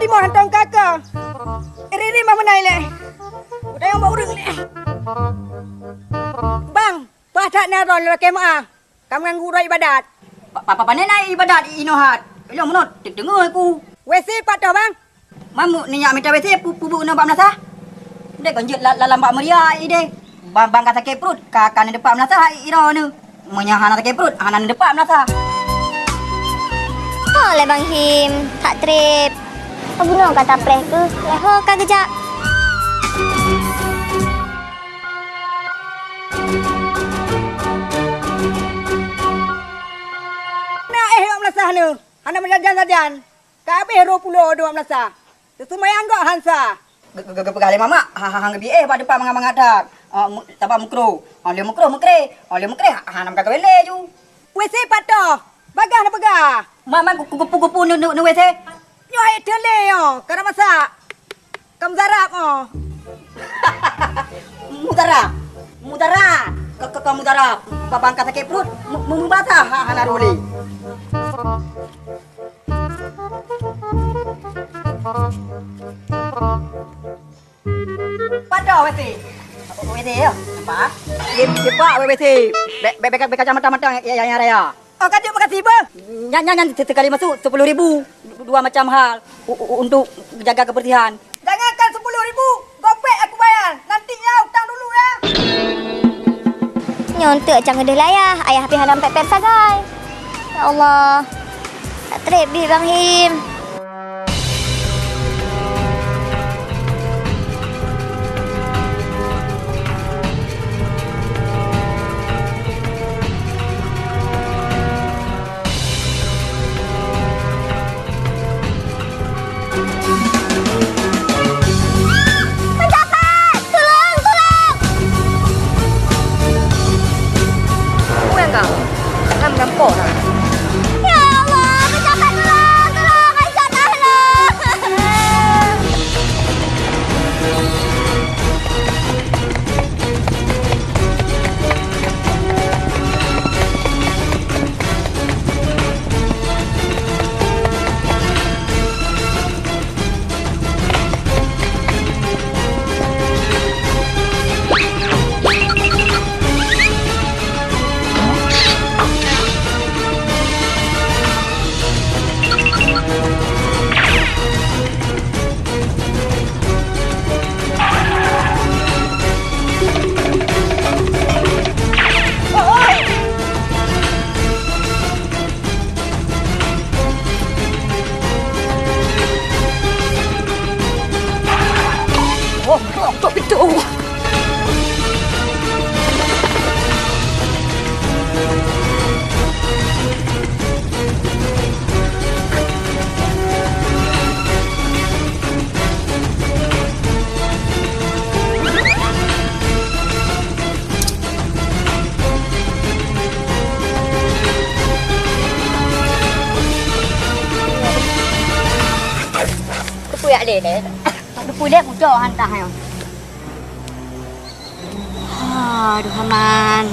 mau hantang kakak. Riri mah menai le. Udah yang bau urang le. Bang, padat na ron la kema. Kamu nganggu ro ibadat. Papa panen ai ibadat inohat. Ilo menot dengar aku. WC pat dah bang. Mamu ni nak minta WC pubu nampak melasa. Dek konjut lambat meria ide. Bang kata ke perut kakan depan melasa iro ni. Menyahan kata ke perut hanan depan melasa. Oh, le Bang Him. Tak trip. Apa guna kata preh ke? Leho kan kejap. Nak melasah ni. Hana menjajan-jajan. Kabeh 22 melasah. Sesumayang gak Hansa. Gale mama hang bi pada depan mangang dak. Tapa mukro. Oleh mukro mukre. Oleh mukre hanam ka wele ju. WC pat dah. Bagah na bagah. Mama kupu nu WC. Nyo ai tele yo. Kara masak. Kam zarap oh. Mudara. Kamu mudara. Babang kata ke perut membata hana roli. Pada WC. WC ya? Apa? Cepat WC. Beka macam-macam yang raya. Oh kajak makasih bang. Nyanyi sekali masuk 10,000. Dua macam hal untuk jaga kebersihan. Jangankan 10,000. Gopek aku bayar. Nanti ya hutang dulu ya. Nyontek jangan dah layah. Ayah habis halam pep-pep sagai. Ya Allah. Tak trip bi Bang Him. Nampak tak? Ya Allah, pencapaian tolong, Aisyah tolong. Kuyak deh. Tak boleh mudah hantar yang. Aduh aman.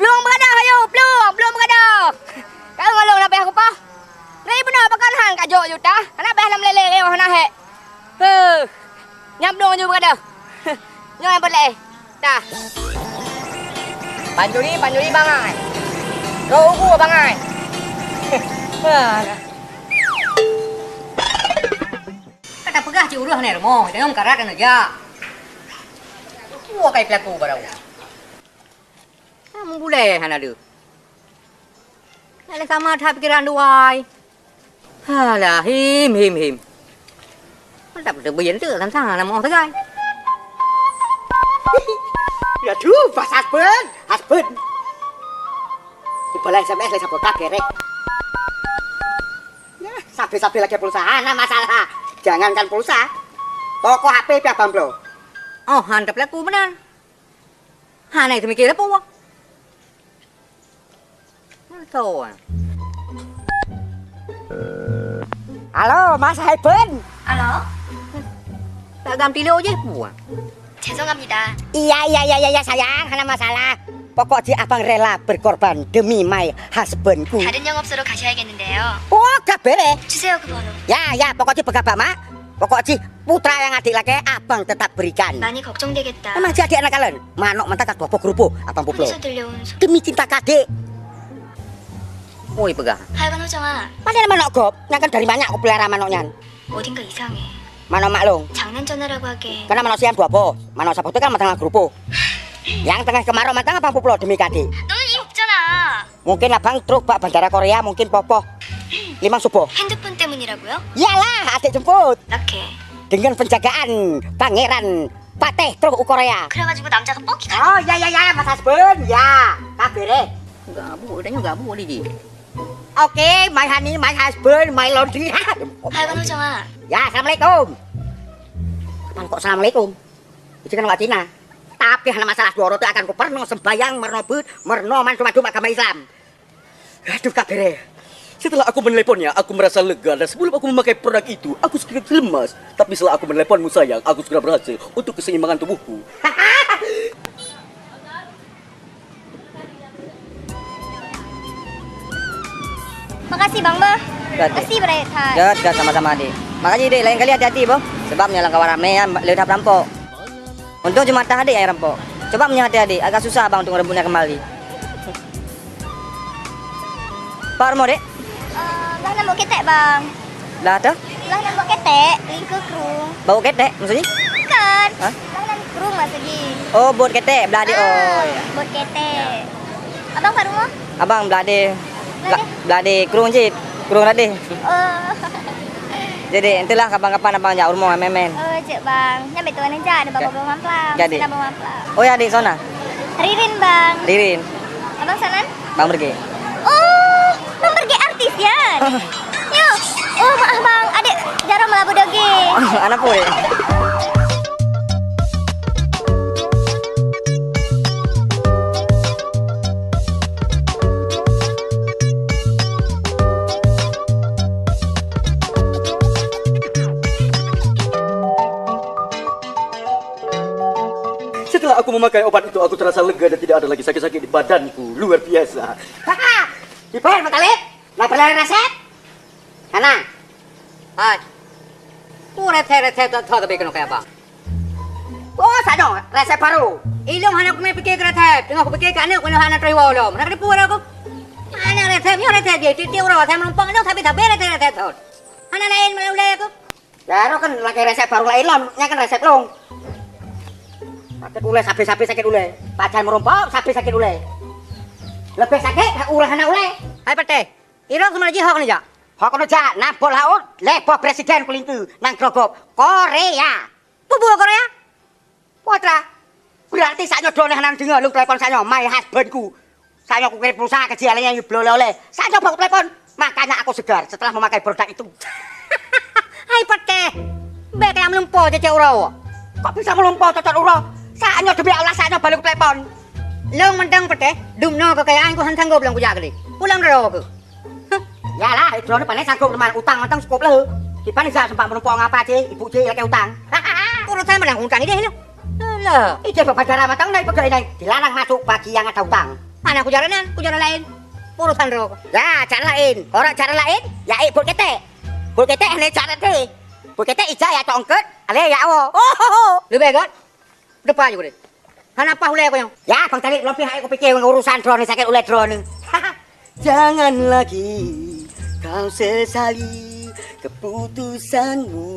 Belum berada ayo, belum berada. Kau ngolong nak aku pa. Ni benar pakan hang kat jok juta. Nak beh lam lele lewah nah he. Nyam dong ju berada. Nyoy boleh. Dah. Panjuri bangai. Kau ugu bangai. Kata pegah ci uruh ni romo, tengok karat kan aja. Gua kai pelaku barau. Kamu boleh hana tu. Kalau sama tak pikiran duai. Halah, him. Tak boleh berjaya tu kan sana nak mau tegai. Ya tu, pas husband. Kupalai SMS lai siapa tak kerek. Ya, sampai lagi pulsa, ana masalah. Jangankan pulsa. Toko HP pihak Bambro. Oh, handap laku benar. Hana itu mikir apa wah? Tahu. Halo, Mas Haiben. Halo? Tak ganti lo aja buah. 죄송합니다. Iya sayang, hana masalah. Pokoknya abang rela berkorban demi my husbandku. 다른 영업소로 가셔야겠는데요. Oh, kabere. 주세요 그 번호. Ya, pokoknya begabak mak. Pokoknya putra yang adik lagi abang tetap berikan. 많이 걱정되겠다. Emang jadi anak kalian? Manok mentah kak dopo grupo abang puplo. 어디서 들려온 소리? Demi cinta kadik. Oi pegah. 하여간 호정아, Mana manok gop? Yang kan dari banyak aku pelihara manoknya. 어딘가 이상해. Manok maklong. 장난 전화라고 하게. Karena manok siam dua po. Manok sabtu kan matang grupo. Yang tengah kemarau matang abang puplo demi kadik. 너는 이 없잖아. Mungkin abang truk pak bandara Korea, mungkin popo. 5 subuh. 핸드폰 때문이라고요? Yalah, adik jemput. 낙해. Dengan penjagaan pangeran Pateh truk Korea. 그래가지고 남자가 뻑기가. Oh, ya, Mas Hasbun. Ya, kabere. Gabu, udah gabu di. Oke, my honey, my husband, my laundry. 하여간 호정아, Ya, assalamualaikum. Kapan kok assalamualaikum? Itu kan Cina. Tapi hanya masalah doro itu akan ku perno sembayang, merno bud, merno mandu agama Islam. Aduh, kabere. Setelah aku meneleponnya, aku merasa lega dan sebelum aku memakai produk itu, aku sedikit lemas. Tapi setelah aku meneleponmu sayang, aku sudah berhasil untuk keseimbangan tubuhku. makasih Bang Bah. Gat. Makasih Bright Heart. Gat, sama-sama adik. Makasih dek, lain kali hati-hati boh. Sebab nyala kawan rame ya, lidah rampok. Untung cuma tak adik yang rampok. Coba punya hati-adik, agak susah bang untuk merebutnya kembali. Pak Armo dek? Lah nambah ketek Bang. Lah tuh? Lah nambah ketek, lingkup kerung. Bau ketek maksudnya? Bukan. Hah? Lah nambah kerung maksudnya. Oh, buat ketek, belade. Oh, ya. Buat ketek. Abang Pak Rumo? Abang belade. Belade? Belade kerung je. Kerung lade. Oh. Jadi itulah kapan-kapan abang jauh rumah memen. Oh, cik Bang. Nyampe tuan aja ada bapak belum mamplang. Jadi. Sudah belum mamplang. Oh ya adik sana. Ririn Bang. Ririn. Abang Sanan? Bang pergi. Oh, Bang pergi artis ya? Yuk. Oh, maaf Bang. Adik jarang melabu doge. Anak pun. Setelah aku memakai obat itu, aku terasa lega dan tidak ada lagi sakit-sakit di badanku. Luar biasa. Haha. Diper matalip. Nak perlu resep? Kana. Hai. Tu resep tu tapi kena kayak apa? Oh, sana resep baru. Ilmu hanya aku pikir resep. Tengok aku pikir kan aku hanya terima belum. Nak dipuar aku. Hanya resepnya resep dia. Tiap orang saya menumpang itu tapi tak beres resep tu. Hanya lain mulai aku. Ya, kan lagi resep baru lain lah. Nya kan resep long. Sakit uleh, sapi sakit uleh. Pacar merompok, sapi sakit uleh. Lebih sakit, ulah anak uleh. Hai pete, iro kemana hok nih jak? Hok nih jak, napol haut, lepo presiden kulingku, nang krogop Korea. Pupu Korea? Putra. Berarti saya nyodone nang dengar lu telepon saya, my husbandku. Saya aku kirim pulsa kejialannya yang belum oleh. Saya coba telepon, makanya aku segar setelah memakai produk itu. Hai pete, bek yang melumpuh cecek uro. Kok bisa melumpuh cecek uro? Saatnya demi Allah saatnya balik telepon. Long mendang pete, dumno kekayaan ku hantang bilang ku jaga pulang dulu aku. Yalah, itu drone paling sanggup teman utang mantang cukup lah. Kita nih sempat menumpang apa aja, ibu je lagi utang. Urut saya menang utang ini loh. Lah, itu bapak darah matang naik pegawai naik dilarang masuk bagi yang ada utang. Mana ku jalan lain. Urusan dulu. Ya, cara lain. Orang cara lain, ya ibu ketek. Bu ketek ini cara deh. Bu ketek ijah ya congket, ale ya awo. Oh, lebih kan? Depan juga deh. Kenapa uleh aku yang? Ya, bang tadi lebih aku pikir urusan drone sakit uleh drone. Jangan lagi kau sesali keputusanmu.